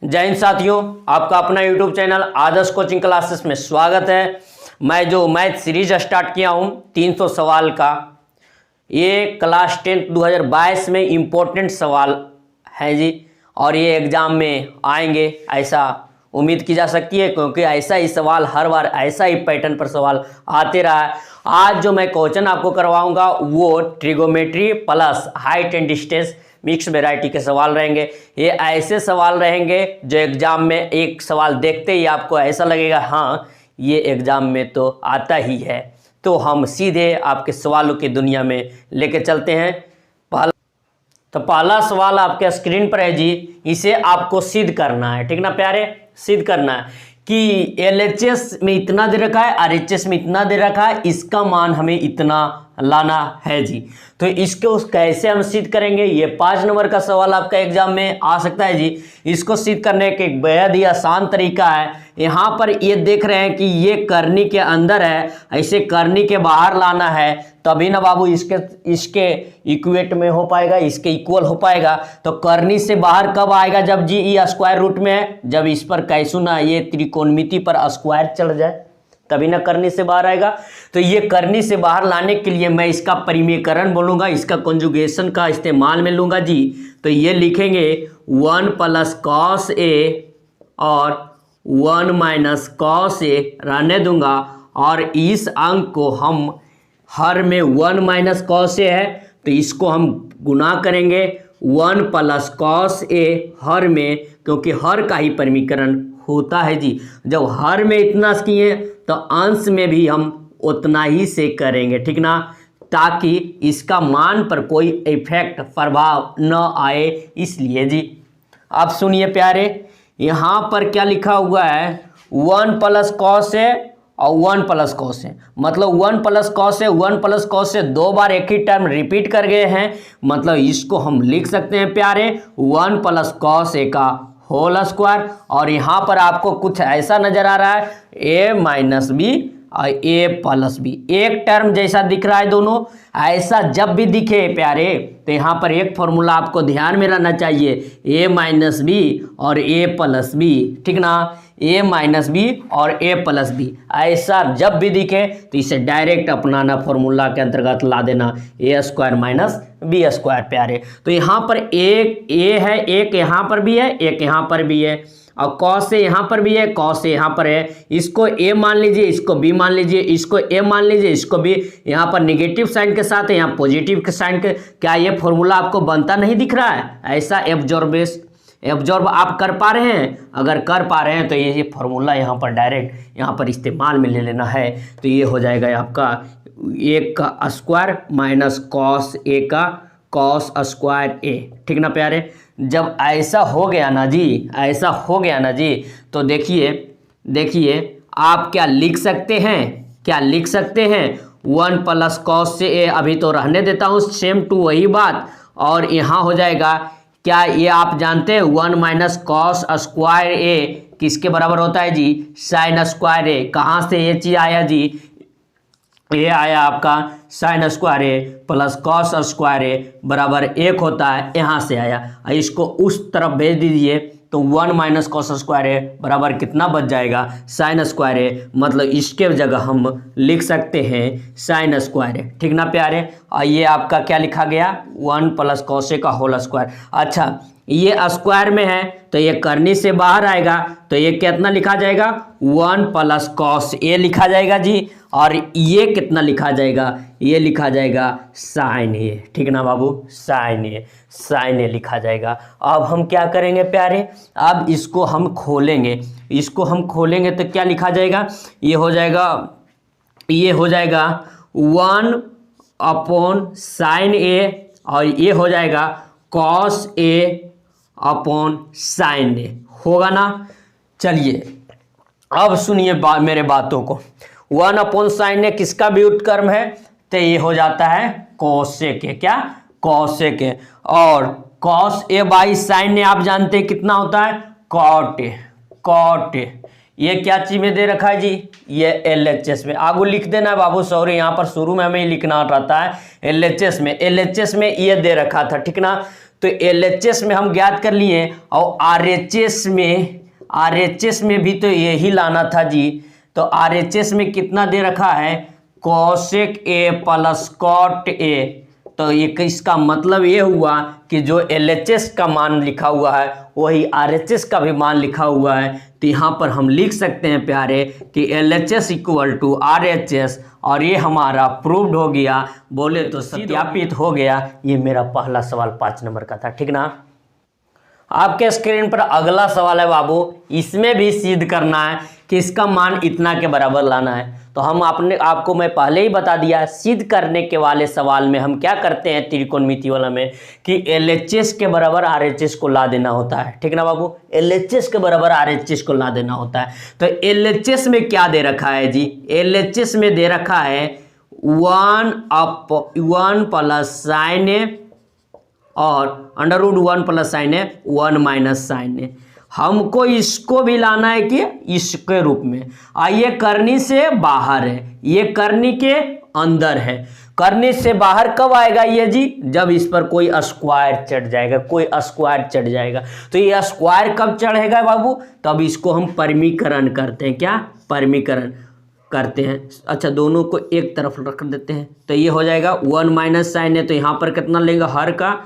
जय हिंद साथियों, आपका अपना YouTube चैनल आदर्श कोचिंग क्लासेस में स्वागत है। मैं जो मैथ सीरीज स्टार्ट किया हूँ 300 सवाल का, ये क्लास 10 2022 में इम्पोर्टेंट सवाल है जी, और ये एग्ज़ाम में आएंगे ऐसा उम्मीद की जा सकती है, क्योंकि ऐसा ही सवाल हर बार ऐसा ही पैटर्न पर सवाल आते रहा है। आज जो मैं क्वेश्चन आपको करवाऊंगा वो trigonometry plus height and distance mix variety के सवाल रहेंगे। ये ऐसे सवाल रहेंगे जो एग्जाम में एक सवाल देखते ही आपको ऐसा लगेगा हाँ ये एग्जाम में तो आता ही है। तो हम सीधे आपके सवालों की दुनिया में लेके चलते हैं। पहला सवाल आपके स्क्रीन पर है जी, इसे आपको सिद्ध करना है, ठीक ना प्यारे, सिद्ध करना है कि LHS में इतना दे रखा है, RHS में इतना दे रखा है, इसका मान हमें इतना लाना है जी। तो इसको कैसे हम सिद्ध करेंगे, ये 5 नंबर का सवाल आपका एग्जाम में आ सकता है जी। इसको सिद्ध करने का एक बेहद ही आसान तरीका है। यहाँ पर ये देख रहे हैं कि ये करनी के अंदर है, ऐसे करनी के बाहर लाना है, तभी ना बाबू इसके इक्वेट में हो पाएगा, इसके इक्वल हो पाएगा। तो करनी से बाहर कब आएगा, जब जी ये स्क्वायर रूट में है, जब इस पर कैसु ना ये त्रिकोणमिति पर स्क्वायर चढ़ जाए तभी ना करनी से बाहर आएगा। तो ये करनी से बाहर लाने के लिए मैं इसका परिमेयकरण बोलूँगा, इसका कॉन्जुगेशन का इस्तेमाल में लूँगा जी। तो ये लिखेंगे 1 प्लस कॉस ए और 1 माइनस कॉस ए रहने दूंगा, और इस अंक को हम हर में 1 माइनस कॉस ए है तो इसको हम गुना करेंगे 1 प्लस कॉस ए हर में, क्योंकि हर का ही परिमेयकरण होता है जी। जब हर में इतना किए तो अंश में भी हम उतना ही से करेंगे, ठीक ना, ताकि इसका मान पर कोई इफेक्ट प्रभाव न आए, इसलिए जी। अब सुनिए प्यारे, यहाँ पर क्या लिखा हुआ है 1 प्लस कॉस है और 1 प्लस कॉस है, मतलब 1 प्लस कॉस है, 1 प्लस कॉस से 2 बार एक ही टर्म रिपीट कर गए हैं, मतलब इसको हम लिख सकते हैं प्यारे 1 प्लस कॉस ए का होल स्क्वायर। और यहाँ पर आपको कुछ ऐसा नजर आ रहा है ए माइनस बी और ए प्लस बी, एक टर्म जैसा दिख रहा है दोनों। ऐसा जब भी दिखे प्यारे तो यहाँ पर एक फॉर्मूला आपको ध्यान में रहना चाहिए, ए माइनस बी और ए प्लस बी, ठीक ना, ए माइनस बी और ए प्लस बी, ऐसा जब भी दिखे तो इसे डायरेक्ट अपनाना, फॉर्मूला के अंतर्गत ला देना ए स्क्वायर माइनस बी स्क्वायर प्यारे। तो यहाँ पर एक ए है, एक यहाँ पर भी है, एक यहाँ पर भी है, और कॉस से यहाँ पर भी है, कॉस से यहाँ पर है, इसको ए मान लीजिए, इसको बी मान लीजिए, इसको ए मान लीजिए, इसको भी। यहाँ पर निगेटिव साइन के साथ है, यहाँ पॉजिटिव के साइन के, क्या ये फॉर्मूला आपको बनता नहीं दिख रहा है? ऐसा एब्जॉर्ब आप कर पा रहे हैं? अगर कर पा रहे हैं तो ये फॉर्मूला यहाँ पर डायरेक्ट यहाँ पर इस्तेमाल में ले लेना है। तो ये हो जाएगा आपका 1 का स्क्वायर माइनस कॉस ए का कॉस स्क्वायर ए, ठीक ना प्यारे। जब ऐसा हो गया ना जी, ऐसा हो गया ना जी, तो देखिए आप क्या लिख सकते हैं, 1 प्लस कॉस से ए, अभी तो रहने देता हूँ सेम टू वही बात, और यहाँ हो जाएगा क्या ये आप जानते हैं 1 माइनस कॉस स्क्वायर ए किसके बराबर होता है जी, साइन स्क्वायर ए। कहाँ से ये चीज आया जी, ये आया आपका साइन स्क्वायर ए प्लस कॉस स्क्वायर ए बराबर 1 होता है, यहाँ से आया। इसको उस तरफ भेज दीजिए तो 1 माइनस कॉस स्क्वायर ए बराबर कितना बच जाएगा, साइन स्क्वायर ए, मतलब इसके जगह हम लिख सकते हैं साइन स्क्वायर ए, ठीक ना प्यारे। और ये आपका क्या लिखा गया 1 प्लस कॉस ए का होल स्क्वायर। अच्छा, ये स्क्वायर में है तो ये करनी से बाहर आएगा, तो ये कितना लिखा जाएगा 1 प्लस कॉस ए लिखा जाएगा जी, और ये कितना लिखा जाएगा, ये लिखा जाएगा साइन ए, ठीक ना बाबू, साइन ए लिखा जाएगा। अब हम क्या करेंगे प्यारे, अब इसको हम खोलेंगे तो क्या लिखा जाएगा, ये हो जाएगा 1 अपॉन साइन ए, और ये हो जाएगा कॉस ए अपॉन साइन ए, होगा ना। चलिए अब सुनिए मेरे बातों को, 1 अपॉन साइन ए किसका व्युत्क्रम है, तो ये हो जाता है कोसेक ए, क्या कोसेक ए, और कॉस ए बाई साइन ए आप जानते हैं कितना होता है कॉट ए। ये क्या चीज में दे रखा है जी, ये LHS में, आगू लिख देना बाबू, सॉरी यहाँ पर शुरू में हमें लिखना रहता है LHS में ये दे रखा था, ठीक ना। तो LHS में हम ज्ञात कर लिए और RHS में भी तो यही लाना था जी। तो RHS में कितना दे रखा है, cosec A plus cot A। तो ये इसका मतलब ये हुआ कि जो LHS का मान लिखा हुआ है वही RHS का भी मान लिखा हुआ है। तो यहाँ पर हम लिख सकते हैं प्यारे कि LHS इक्वल टू RHS, और ये हमारा प्रूव्ड हो गया, बोले तो सत्यापित हो गया। ये मेरा पहला सवाल 5 नंबर का था, ठीक ना। आपके स्क्रीन पर अगला सवाल है बाबू, इसमें भी सिद्ध करना है कि इसका मान इतना के बराबर लाना है। तो हम आपको मैं पहले ही बता दिया, सिद्ध करने के वाले सवाल में हम क्या करते हैं त्रिकोणमिति वाला में कि LHS के बराबर RHS को ला देना होता है, ठीक ना बाबू। LHS के बराबर RHS को ला देना होता है। तो LHS में क्या दे रखा है जी, LHS में दे रखा है 1 प्लस साइन ए और √1 प्लस साइन ए 1 माइनस साइन ए। हमको इसको भी लाना है कि इसके रूप में। ये करनी से बाहर है, ये करनी के अंदर है। करनी से बाहर कब आएगा ये जी, जब इस पर कोई स्क्वायर चढ़ जाएगा, कोई स्क्वायर चढ़ जाएगा। तो ये स्क्वायर कब चढ़ेगा बाबू, तब इसको हम परिमीकरण करते हैं। क्या परिमीकरण करते हैं। अच्छा, दोनों को एक तरफ रख देते हैं। तो ये हो जाएगा 1 माइनस साइन है, तो यहाँ पर कितना लेंगे, हर का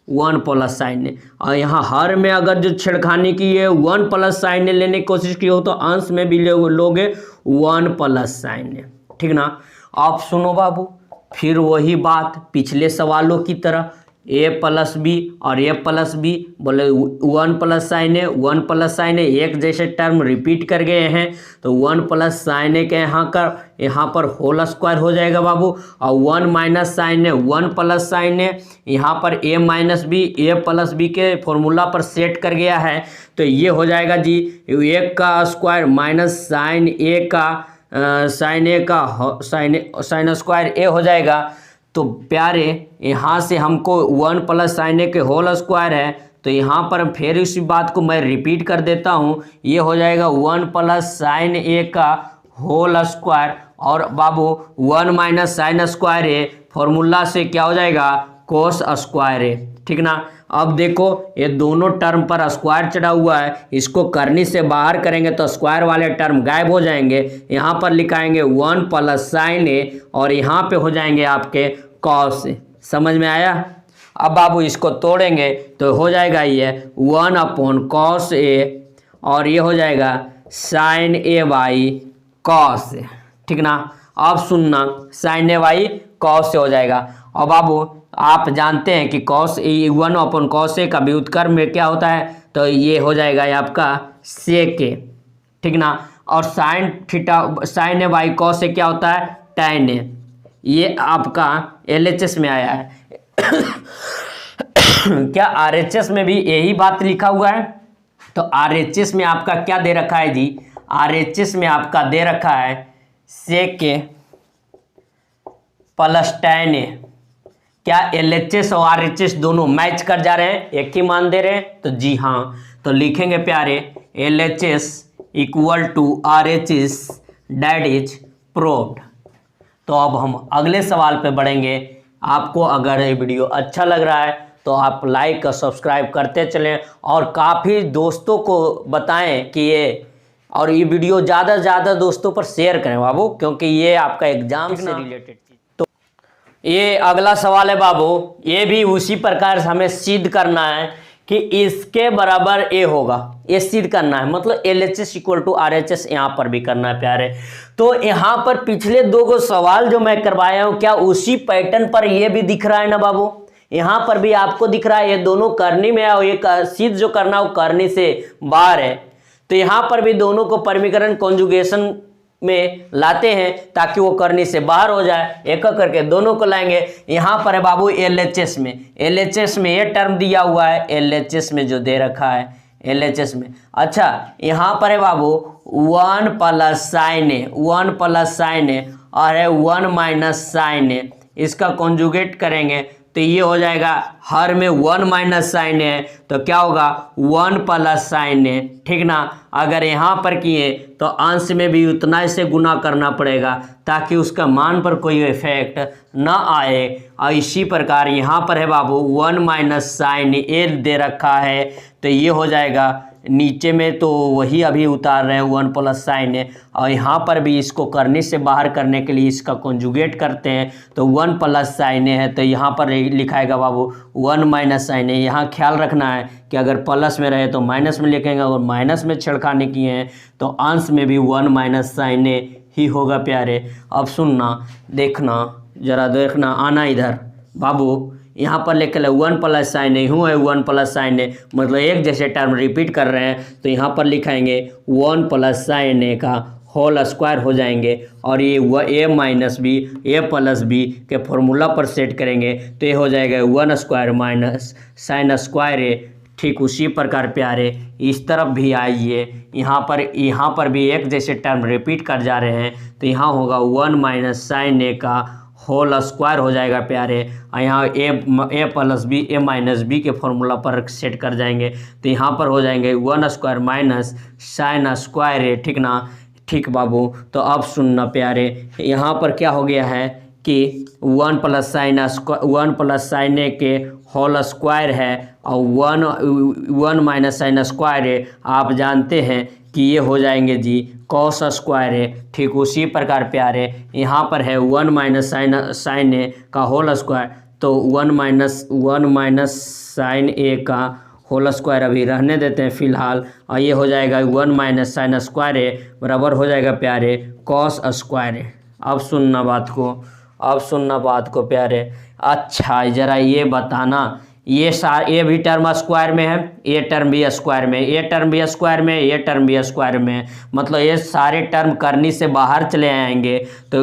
1 प्लस साइन है। और यहाँ हर में अगर जो छेड़खानी की है 1 प्लस साइन लेने की कोशिश की हो तो अंश में भी लोगे 1 प्लस साइन, ठीक ना। आप सुनो बाबू, फिर वही बात पिछले सवालों की तरह, a प्लस बी और a प्लस बी, बोले 1 प्लस साइन है 1 प्लस साइन है, एक जैसे टर्म रिपीट कर गए हैं। तो 1 प्लस साइन है के यहाँ पर होल स्क्वायर हो जाएगा बाबू, और 1 माइनस साइन है 1 प्लस साइन है, यहाँ पर a minus B a plus B के फॉर्मूला पर सेट कर गया है। तो ये हो जाएगा जी 1 का स्क्वायर माइनस साइन a का साइन a का साइन स्क्वायर a हो जाएगा। तो प्यारे यहाँ से हमको 1 प्लस साइन ए के होल स्क्वायर है, तो यहाँ पर फिर इसी बात को मैं रिपीट कर देता हूँ। ये हो जाएगा 1 प्लस साइन ए का होल स्क्वायर, और बाबू 1 minus sine square a formula से क्या हो जाएगा, कोस स्क्वायर ए, ठीक ना। अब देखो ये दोनों टर्म पर स्क्वायर चढ़ा हुआ है, इसको करनी से बाहर करेंगे तो स्क्वायर वाले टर्म गायब हो जाएंगे। यहाँ पर लिखाएंगे 1 प्लस साइन ए और यहाँ पे हो जाएंगे आपके कॉस। समझ में आया। अब बाबू इसको तोड़ेंगे तो हो जाएगा ये 1 अपॉन कॉस ए, और ये हो जाएगा साइन ए बाई कॉस, ठीक ना। अब सुनना, साइन ए बाई कॉस से हो जाएगा। और बाबू आप जानते हैं कि कॉस 1 अपॉन कॉस ए का व्युत्क्रम में क्या होता है, तो ये हो जाएगा ये आपका सेक ए, ठीक ना। और sign A by cos A क्या होता है, टैन ए। ये आपका LHS में आया है। क्या RHS में भी यही बात लिखा हुआ है? तो RHS में आपका क्या दे रखा है जी, RHS में आपका दे रखा है सेक ए प्लस टैन ए। क्या LHS और RHS दोनों मैच कर जा रहे हैं, एक ही मान दे रहे हैं? तो जी हाँ। तो लिखेंगे प्यारे LHS equal to RHS, that is proved. तो अब हम अगले सवाल पे बढ़ेंगे। आपको अगर ये वीडियो अच्छा लग रहा है तो आप लाइक और सब्सक्राइब करते चलें, और काफ़ी दोस्तों को बताएं कि ये वीडियो ज़्यादा से ज़्यादा दोस्तों पर शेयर करें बाबू, क्योंकि ये आपका एग्जाम से रिलेटेड। तो ये अगला सवाल है बाबू, ये भी उसी प्रकार से हमें सिद्ध करना है कि इसके बराबर ए होगा, ये सिद्ध करना है। मतलब LHS इक्वल टू RHS यहाँ पर भी करना है प्यारे। तो यहाँ पर पिछले 2 सवाल जो मैं करवाया हूँ, क्या उसी पैटर्न पर ये भी दिख रहा है ना बाबू? यहाँ पर भी आपको दिख रहा है, ये दोनों करनी में है और ये सिद्ध जो करना वो करनी से बाहर है। तो यहाँ पर भी दोनों को परिमीकरण कॉन्जुगेशन में लाते हैं ताकि वो करनी से बाहर हो जाए। एक करके दोनों को लाएंगे। यहाँ पर है बाबू LHS में, LHS में ये टर्म दिया हुआ है, LHS में जो दे रखा है LHS में। अच्छा, यहाँ पर है बाबू 1 प्लस साइन ए, 1 प्लस साइन ए और है 1 माइनस साइन ए। इसका कॉन्जुगेट करेंगे तो ये हो जाएगा, हर में 1 माइनस साइन है तो क्या होगा 1 प्लस साइन है, ठीक ना। अगर यहाँ पर किए तो अंश में भी उतना ही से गुना करना पड़ेगा ताकि उसका मान पर कोई इफेक्ट ना आए। और इसी प्रकार यहाँ पर है बाबू 1 माइनस साइन ए दे रखा है, तो ये हो जाएगा, नीचे में तो वही अभी उतार रहे हैं 1 प्लस साइन है, और यहाँ पर भी इसको करने से बाहर करने के लिए इसका कॉन्जुगेट करते हैं तो 1 प्लस साइन है, तो यहाँ पर लिखाएगा बाबू 1 माइनस साइन है। यहाँ ख्याल रखना है कि अगर प्लस में रहे तो माइनस में लिखेंगे, और माइनस में छेड़खानी किए हैं तो अंश में भी 1 माइनस साइन ही होगा प्यारे। अब सुनना, देखना, जरा देखना, आना इधर बाबू, यहाँ पर लिख ले 1 प्लस साइन है, हूँ है 1 प्लस साइन है, मतलब एक जैसे टर्म रिपीट कर रहे हैं, तो यहाँ पर लिखाएंगे 1 प्लस साइन ए का होल स्क्वायर हो जाएंगे, और ये ए माइनस बी ए प्लस बी के फॉर्मूला पर सेट करेंगे तो ये हो जाएगा 1 स्क्वायर माइनस साइन स्क्वायर ए। ठीक उसी प्रकार प्यारे इस तरफ भी आइए, यहाँ पर भी एक जैसे टर्म रिपीट कर जा रहे हैं, तो यहाँ होगा 1 माइनस साइन ए का होल स्क्वायर हो जाएगा प्यारे। यहाँ ए प्लस बी ए माइनस बी के फॉर्मूला पर सेट कर जाएंगे, तो यहाँ पर हो जाएंगे 1 स्क्वायर माइनस साइन स्क्वायर है, ठीक ना। ठीक बाबू, तो अब सुनना प्यारे, यहाँ पर क्या हो गया है कि 1 प्लस साइन ए के होल स्क्वायर है, और 1 माइनस साइन स्क्वायर है, आप जानते हैं कि ये हो जाएंगे जी कॉस स्क्वायर है। ठीक उसी प्रकार प्यारे यहाँ पर है 1 माइनस साइन ए का होल स्क्वायर, तो 1 माइनस साइन ए का होल स्क्वायर अभी रहने देते हैं फिलहाल, और ये हो जाएगा 1 माइनस साइन स्क्वायर ए बराबर हो जाएगा प्यारे कॉस स्क्वायर ए। अब सुनना बात को प्यारे। अच्छा जरा ये बताना, ये भी टर्म स्क्वायर में है, ये टर्म भी स्क्वायर में, ये टर्म भी स्क्वायर में, ये टर्म भी स्क्वायर में, मतलब ये सारे टर्म करनी से बाहर चले आएंगे तो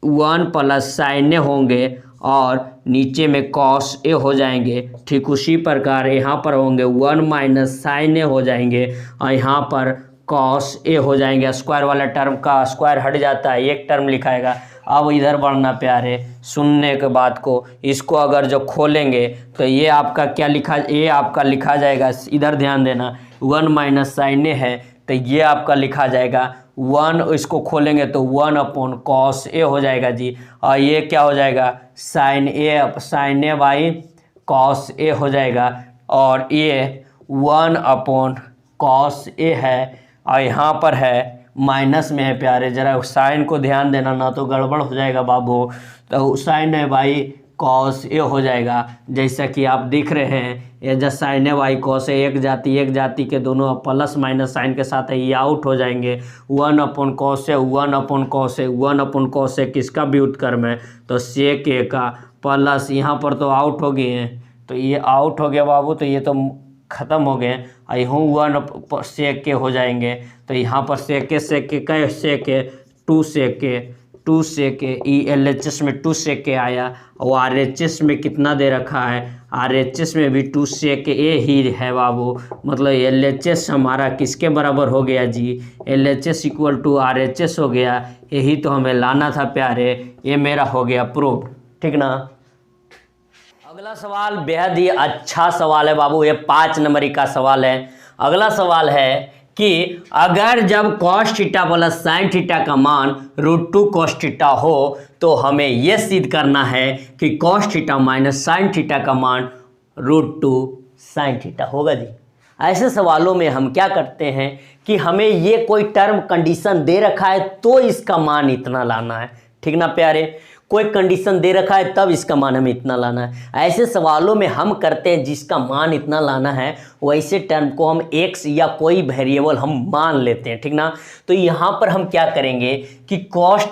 1 प्लस साइन ए होंगे और नीचे में कॉस ए हो जाएंगे। ठीक उसी प्रकार यहाँ पर होंगे 1 माइनस साइन ए हो जाएंगे, और यहाँ पर कॉस ए हो जाएंगे। स्क्वायर वाला टर्म का स्क्वायर हट जाता है, एक टर्म लिखाएगा। अब इधर बढ़ना प्यारे, सुनने के बाद को इसको अगर जो खोलेंगे तो ये आपका क्या लिखा जाएगा, इधर ध्यान देना, 1 माइनस साइन ए है तो ये आपका लिखा जाएगा 1, इसको खोलेंगे तो 1 अपॉन कॉस ए हो जाएगा जी, और ये क्या हो जाएगा sign A by cos A हो जाएगा, और ये 1 अपॉन कॉस ए है, और यहाँ पर है माइनस में है प्यारे, जरा साइन को ध्यान देना ना तो गड़बड़ हो जाएगा बाबू। तो sign A by cos A हो जाएगा, जैसा कि आप दिख रहे हैं ये जब sign A by cos A एक जाति के दोनों प्लस माइनस साइन के साथ है, ये आउट हो जाएंगे। 1 upon cos A 1 upon cos A 1 upon cos A किसका व्युत्क्रम है, तो सेक ए का, प्लस यहाँ पर तो आउट हो गए हैं, तो ये आउट हो गया बाबू, तो ये तो ख़त्म हो गए। यहाँ 1 सेक के हो जाएंगे, तो यहाँ पर सेक के 2 सेक के ई LHS में 2 सेक के आया, और RHS में कितना दे रखा है, RHS में भी 2 सेक ए ही है बाबू, मतलब LHS हमारा किसके बराबर हो गया जी, LHS इक्वल टू RHS हो गया। यही तो हमें लाना था प्यारे, ये मेरा हो गया प्रूफ, ठीक ना। अगला सवाल बेहद ही अच्छा सवाल है बाबू, ये 5 नंबर का सवाल है। अगला सवाल है कि अगर जब cos theta plus sine theta का मान √2 कॉस थीटा हो तो हमें यह सिद्ध करना है कि cos theta minus sine theta का मान √2 साइन थीटा होगा जी। ऐसे सवालों में हम क्या करते हैं कि हमें ये कोई टर्म कंडीशन दे रखा है तो इसका मान इतना लाना है, ठीक ना प्यारे, कोई कंडीशन दे रखा है तब इसका मान हमें इतना लाना है। ऐसे सवालों में हम करते हैं जिसका मान इतना लाना है वैसे टर्म को हम x या कोई वेरिएबल हम मान लेते हैं, ठीक ना। तो यहाँ पर हम क्या करेंगे कि cos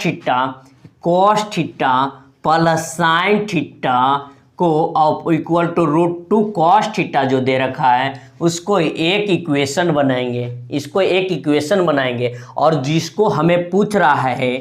theta plus sine theta को इक्वल टू √2 कॉस थीटा जो दे रखा है उसको एक इक्वेशन बनाएंगे, इसको एक इक्वेशन बनाएंगे, और जिसको हमें पूछ रहा है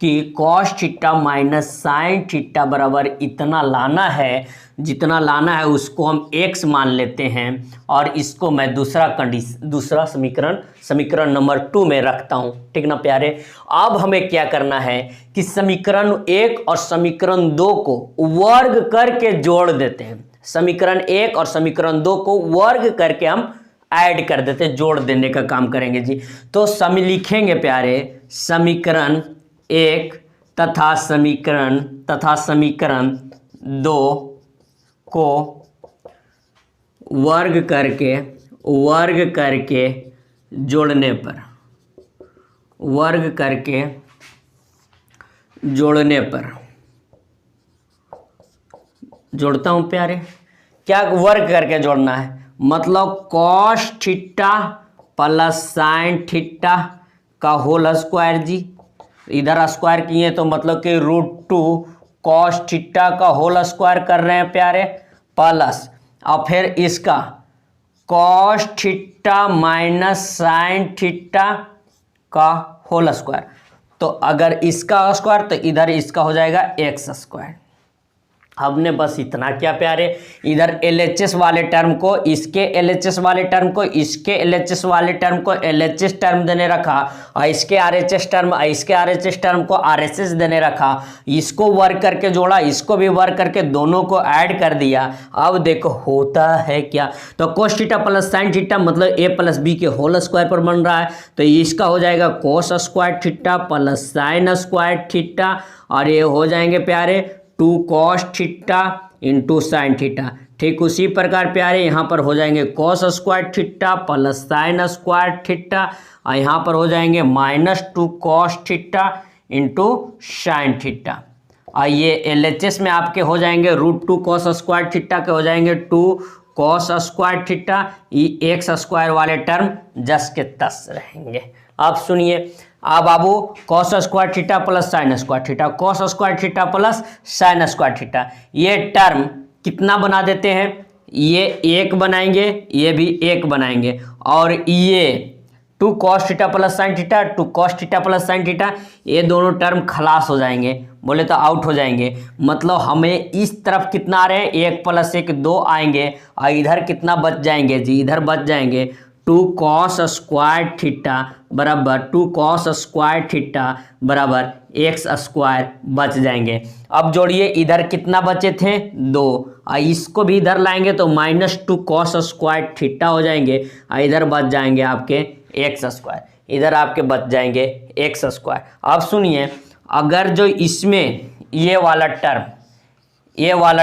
कि cos theta minus sine theta बराबर इतना लाना है, जितना लाना है उसको हम x मान लेते हैं और इसको मैं दूसरा समीकरण नंबर 2 में रखता हूं। ठीक ना प्यारे। अब हमें क्या करना है कि समीकरण 1 और समीकरण 2 को वर्ग करके जोड़ देते हैं। समीकरण 1 और समीकरण 2 को वर्ग करके हम ऐड कर देते हैं, जोड़ देने का काम करेंगे जी। तो लिखेंगे प्यारे समीकरण 1 तथा समीकरण 2 को वर्ग करके जोड़ने पर जोड़ता हूं प्यारे। क्या वर्ग करके जोड़ना है, मतलब cos theta plus sine theta का होल स्क्वायर जी। इधर स्क्वायर किए तो मतलब कि √2 कॉस थीटा का होल स्क्वायर कर रहे हैं प्यारे, प्लस और फिर इसका cos theta minus sine theta का होल स्क्वायर। तो अगर इसका स्क्वायर तो इधर इसका हो जाएगा एक्स स्क्वायर। हमने बस इतना क्या प्यारे, इधर LHS वाले टर्म को इसके LHS वाले टर्म को इसके LHS वाले टर्म को LHS टर्म देने रखा और इसके RHS टर्म को RHS देने रखा। इसको वर्ग करके जोड़ा, इसको भी वर्ग करके दोनों को ऐड कर दिया। अब देखो होता है क्या, तो cos theta plus sine theta मतलब a प्लस b के होल स्क्वायर पर बन रहा है। तो इसका हो जाएगा cos square theta plus sine square theta और ये हो जाएंगे प्यारे 2 cos theta into sine theta. ठीक उसी प्रकार प्यारे यहाँ पर हो जाएंगे cos square theta plus sine square theta और यहाँ पर हो जाएंगे -2 cos theta into sine theta. और ये LHS में आपके हो जाएंगे √2 कॉस स्क्वायर थीटा के हो जाएंगे 2 कॉस स्क्वायर थीटा। ये एक्स स्क्वायर वाले टर्म जस के तस रहेंगे। आप सुनिए, अब बाबू cos square theta plus sine square theta, cos square theta plus sine square theta, ये टर्म कितना बना देते हैं, ये 1 बनाएंगे, ये भी 1 बनाएंगे और ये 2 cos theta plus sine theta 2 cos theta plus sine theta, ये दोनों टर्म खलास हो जाएंगे, बोले तो आउट हो जाएंगे। मतलब हमें इस तरफ कितना आ रहे हैं, 1 + 1 2 आएंगे और इधर कितना बच जाएंगे जी, इधर बच जाएंगे 2 कॉस स्क्वायर थीटा बराबर 2 कॉस स्क्वायर थीटा बराबर एक्स स्क्वायर बच जाएंगे। अब जोड़िए, इधर कितना बचे थे 2 और इसको भी इधर लाएंगे तो -2 कॉस स्क्वायर थीटा हो जाएंगे और इधर बच जाएंगे आपके एक्स स्क्वायर, इधर आपके बच जाएंगे एक्स स्क्वायर। अब सुनिए, अगर जो इसमें ये वाला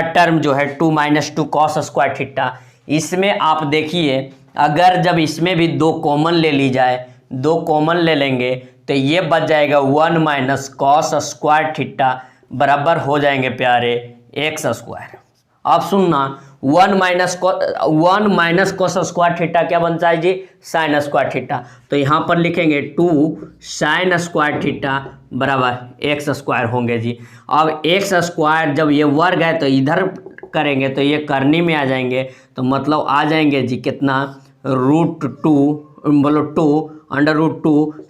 टर्म जो है 2 - 2 कॉस स्क्वायर थीटा, इसमें आप देखिए अगर जब इसमें भी 2 कॉमन ले ली जाए, 2 कॉमन ले लेंगे तो ये बच जाएगा 1 - कॉस स्क्वायर थीटा बराबर हो जाएंगे प्यारे एक्स स्क्वायर। अब सुनना, 1 - कॉस स्क्वायर थीटा क्या बनता है जी, साइन स्क्वायर थीटा। तो यहाँ पर लिखेंगे 2 साइन स्क्वायर थीटा बराबर एक्स स्क्वायर होंगे जी। अब एक्स स्क्वायर जब ये वर्ग है तो इधर करेंगे तो ये करने में आ जाएंगे, तो मतलब आ जाएंगे जी कितना √2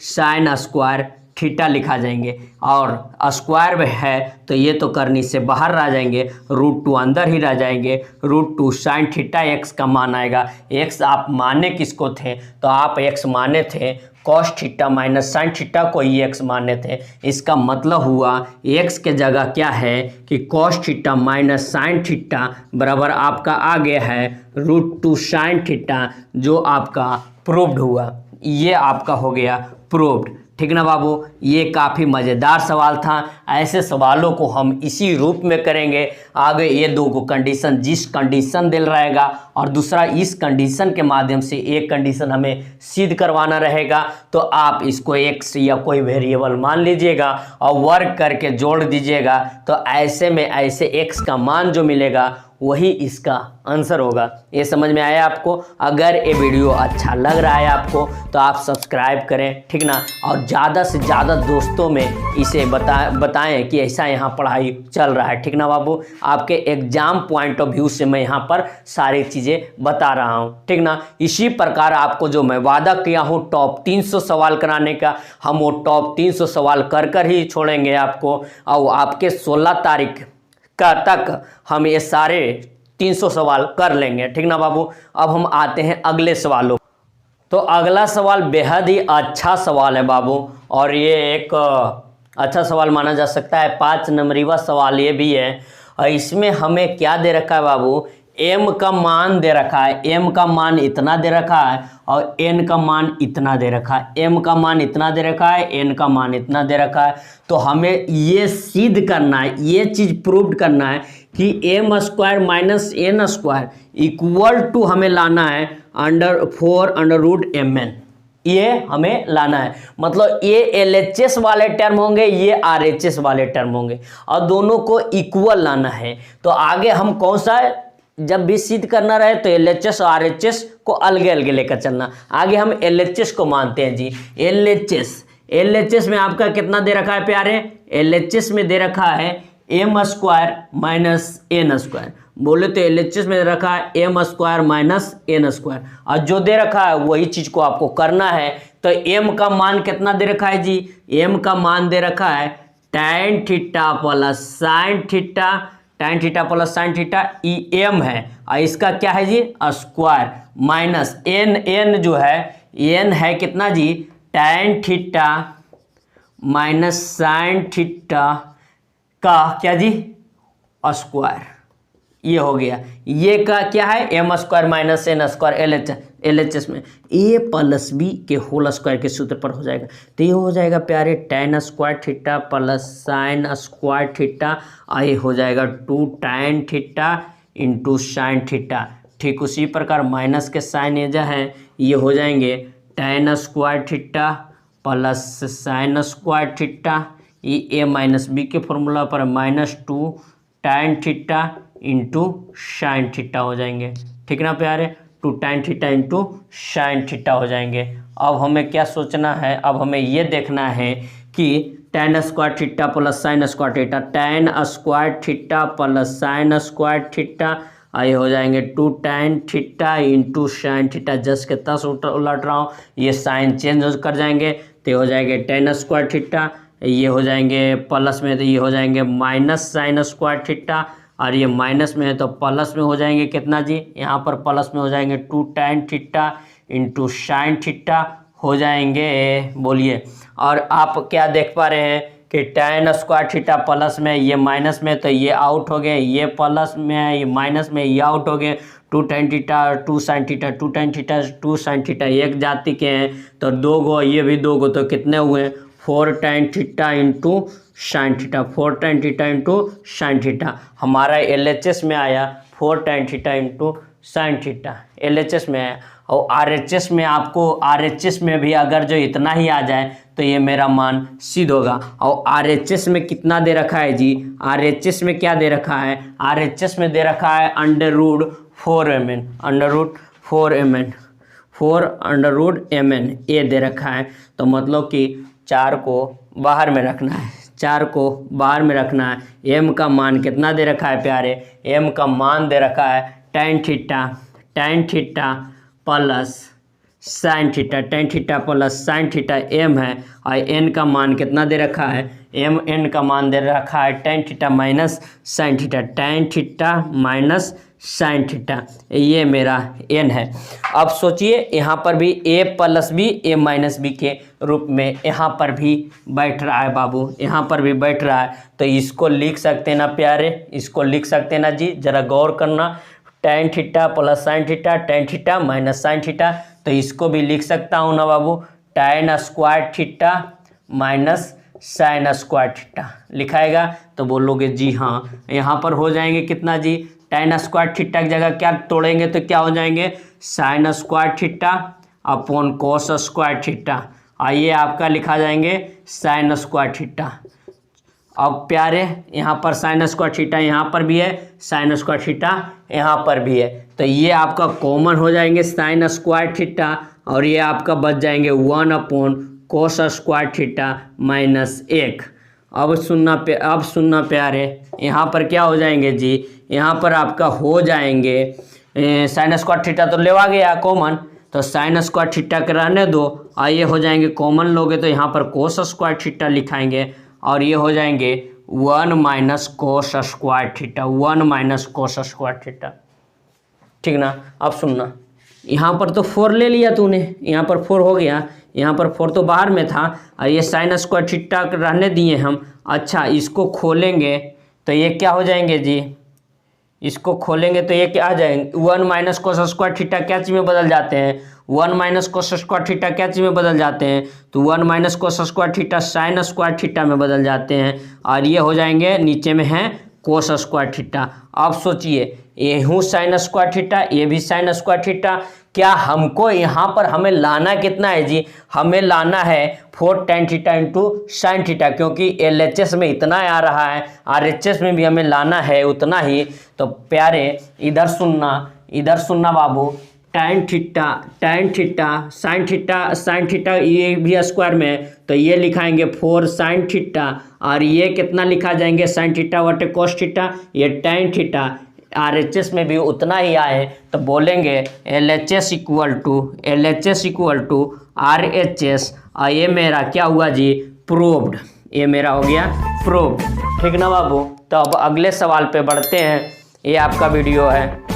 साइन स्क्वायर थीटा लिखा जाएंगे और स्क्वायर में है तो ये तो करनी से बाहर आ जाएंगे, √2 अंदर ही रह जाएंगे। √2 साइन थीटा एक्स का मान आएगा। एक्स आप माने किसको थे, तो आप एक्स माने थे cos theta minus sine theta को ही एक्स माने थे। इसका मतलब हुआ एक्स के जगह क्या है कि cos theta minus sine theta बराबर आपका आ गया है √2 साइन थीटा, जो आपका प्रूव्ड हुआ। ये आपका हो गया प्रूव्ड। ठीक ना बाबू, ये काफ़ी मज़ेदार सवाल था। ऐसे सवालों को हम इसी रूप में करेंगे आगे। ये 2 को कंडीशन, जिस कंडीशन दिल रहेगा और दूसरा इस कंडीशन के माध्यम से एक कंडीशन हमें सिद्ध करवाना रहेगा, तो आप इसको एक्स या कोई वेरिएबल मान लीजिएगा और वर्क करके जोड़ दीजिएगा। तो ऐसे में ऐसे एक्स का मान जो मिलेगा वही इसका आंसर होगा। ये समझ में आया आपको? अगर ये वीडियो अच्छा लग रहा है आपको तो आप सब्सक्राइब करें, ठीक ना, और ज़्यादा से ज़्यादा दोस्तों में इसे बताएं कि ऐसा यहाँ पढ़ाई चल रहा है, ठीक ना बाबू। आपके एग्जाम पॉइंट ऑफ व्यू से मैं यहाँ पर सारी चीज़ें बता रहा हूँ, ठीक ना। इसी प्रकार आपको जो मैं वादा किया हूँ टॉप 300 सवाल कराने का, हम वो टॉप 300 सवाल कर ही छोड़ेंगे आपको, और आपके 16 तारीख का तक हम ये सारे 300 सवाल कर लेंगे, ठीक ना बाबू। अब हम आते हैं अगले सवालों। तो अगला सवाल बेहद ही अच्छा सवाल है बाबू, और ये एक अच्छा सवाल माना जा सकता है। 5 नंबरीवा सवाल ये भी है, और इसमें हमें क्या दे रखा है बाबू? m का मान दे रखा है, m का मान इतना दे रखा है और n का मान इतना दे रखा है। m का मान इतना दे रखा है, n का मान इतना दे रखा है। तो हमें ये सिद्ध करना है, ये चीज़ प्रूव करना है कि m square minus n square equal to हमें लाना है √4√mn। ये हमें लाना है, मतलब ये LHS वाले टर्म होंगे, ये RHS वाले टर्म होंगे, और दोनों को इक्वल लाना है। तो आगे हम कौन सा है, जब भी सिद्ध करना रहे तो LHS और RHS को अलग अलग लेकर चलना। आगे हम LHS को मानते हैं जी। LHS में आपका कितना दे रखा है प्यारे? LHS में दे रखा है m square minus n square. बोले तो LHS में दे रखा है m square minus n square, और जो दे रखा है वही चीज को आपको करना है। तो m का मान कितना दे रखा है जी? m का मान दे रखा है tan theta plus sine theta, tan theta plus sine theta, ई m है, और इसका क्या है जी? स्क्वायर माइनस n जो है, n है कितना जी? tan theta minus sine theta का क्या जी? स्क्वायर। ये हो गया, ये का क्या है? m square minus n square LHS में a प्लस b के होल स्क्वायर के सूत्र पर हो जाएगा। तो ये हो जाएगा प्यारे tan square theta plus sine square theta, और ये हो जाएगा 2 tan theta into sine theta. ठीक उसी प्रकार माइनस के साइन ये जो है ये हो जाएंगे tan square theta plus sine square theta, ये a माइनस बी के फॉर्मूला पर -2 tan theta into sine theta हो जाएंगे, ठीक ना प्यारे। 2 tan theta into sine theta हो जाएंगे। अब हमें क्या सोचना है? अब हमें ये देखना है कि tan square theta plus sine square theta, tan square theta plus sine square theta, ये हो जाएंगे 2 tan theta into sine theta. Just के तस उलट रहा हूँ, ये साइन चेंज कर जाएंगे तो हो जाएंगे tan स्क्वायर थीटा, ये हो जाएंगे प्लस में तो ये हो जाएंगे माइनस साइन स्क्वायर थीटा, और ये माइनस में है तो प्लस में हो जाएंगे कितना जी? यहाँ पर प्लस में हो जाएंगे 2 tan theta into sine theta हो जाएंगे, बोलिए। और आप क्या देख पा रहे हैं कि tan स्क्वायर थीटा प्लस में, ये माइनस में, तो ये आउट हो गए, ये प्लस में है, ये माइनस में, ये आउट हो गए। 2 tan theta 2 sin theta, 2 tan theta 2 sin theta एक जाति के हैं, तो 2 गो, ये भी 2 गो, तो कितने हुए? 4 tan theta into sine theta, 4 tan theta into sine theta. हमारा LHS में आया 4 tan theta into sine theta, LHS में आया। और RHS में आपको, RHS में भी अगर जो इतना ही आ जाए तो ये मेरा मान सिद्ध होगा। और RHS में कितना दे रखा है जी? RHS में क्या दे रखा है? RHS में दे रखा है √4mn, √4mn ये दे रखा है। तो मतलब कि 4 को बाहर में रखना है, 4 को बाहर में रखना है। m का मान कितना दे रखा है प्यारे? m का मान दे रखा है tan theta plus sine theta, tan theta plus sine theta m है, और n का मान कितना दे रखा है? n का मान दे रखा है tan theta minus sine theta, tan theta minus sine theta, ये मेरा n है। अब सोचिए यहाँ पर भी a plus B a minus B के रूप में यहाँ पर भी बैठ रहा है बाबू, यहाँ पर भी बैठ रहा है। तो इसको लिख सकते हैं ना प्यारे? इसको लिख सकते हैं ना जी? जरा गौर करना, tan theta plus sine theta, tan theta minus sine theta, तो इसको भी लिख सकता हूँ ना बाबू? tan square theta minus sine square theta लिखाएगा। तो बोलोगे जी हाँ, यहाँ पर हो जाएंगे कितना जी? tan स्क्वायर थीटा की जगह क्या तोड़ेंगे तो क्या हो जाएंगे? Sign square theta upon cos square theta, आइए आपका लिखा जाएंगे साइन स्क्वायर थीटा। अब प्यारे यहाँ पर साइन स्क्वायर थीटा यहाँ पर भी है, साइन स्क्वायर थीटा यहाँ पर भी है, तो ये आपका कॉमन हो जाएंगे साइन स्क्वायर थीटा और ये आपका बच जाएंगे 1 कोस स्क्वायर थीटा -1। अब सुनना प्यारे, यहाँ पर क्या हो जाएंगे जी, यहाँ पर आपका हो जाएंगे साइन स्क्वायर थीटा तो लेवा गया कॉमन, तो साइन स्क्वायर थीटा के रहने दो और ये हो जाएंगे कॉमन लोगे तो यहाँ पर कोस स्क्वायर थीटा लिखाएंगे और ये हो जाएंगे 1 cos square theta, 1 cos square theta, ठीक ना। अब सुनना, यहाँ पर तो 4 ले लिया तूने, यहाँ पर 4 हो गया, यहाँ पर 4 तो बाहर में था और ये साइन स्क्वायर थीटा रहने दिए हम। अच्छा, इसको खोलेंगे तो ये क्या हो जाएंगे जी, इसको खोलेंगे तो ये क्या आ जाएंगे 1 कोस स्क्वायर थीटा क्या चीज़ में बदल जाते हैं, 1 कोस स्क्वायर थीटा क्या चीज़ में बदल जाते हैं, तो 1 cos square theta sine square theta में बदल जाते हैं और ये हो जाएंगे नीचे में है कोस स्क्वायर थीटा। अब सोचिए, ये हूँ साइन स्क्वायर थीटा, ये भी साइन स्क्वायर थीटा, क्या हमको यहाँ पर हमें लाना कितना है जी, हमें लाना है 4 tan theta into sine theta, क्योंकि LHS में इतना आ रहा है, RHS में भी हमें लाना है उतना ही। तो प्यारे इधर सुनना बाबू, tan थीटा साइन थीटा ये भी स्क्वायर में, तो ये लिखाएंगे 4 साइन थीटा और ये कितना लिखा जाएंगे साइन थीटा बटे कोस थीटा, ये tan थीटा। RHS में भी उतना ही आए तो बोलेंगे LHS इक्वल टू RHS और ये मेरा क्या हुआ जी, प्रूव्ड, ये मेरा हो गया प्रूव्ड, ठीक ना बाबू। तो अब अगले सवाल पे बढ़ते हैं, ये आपका वीडियो है।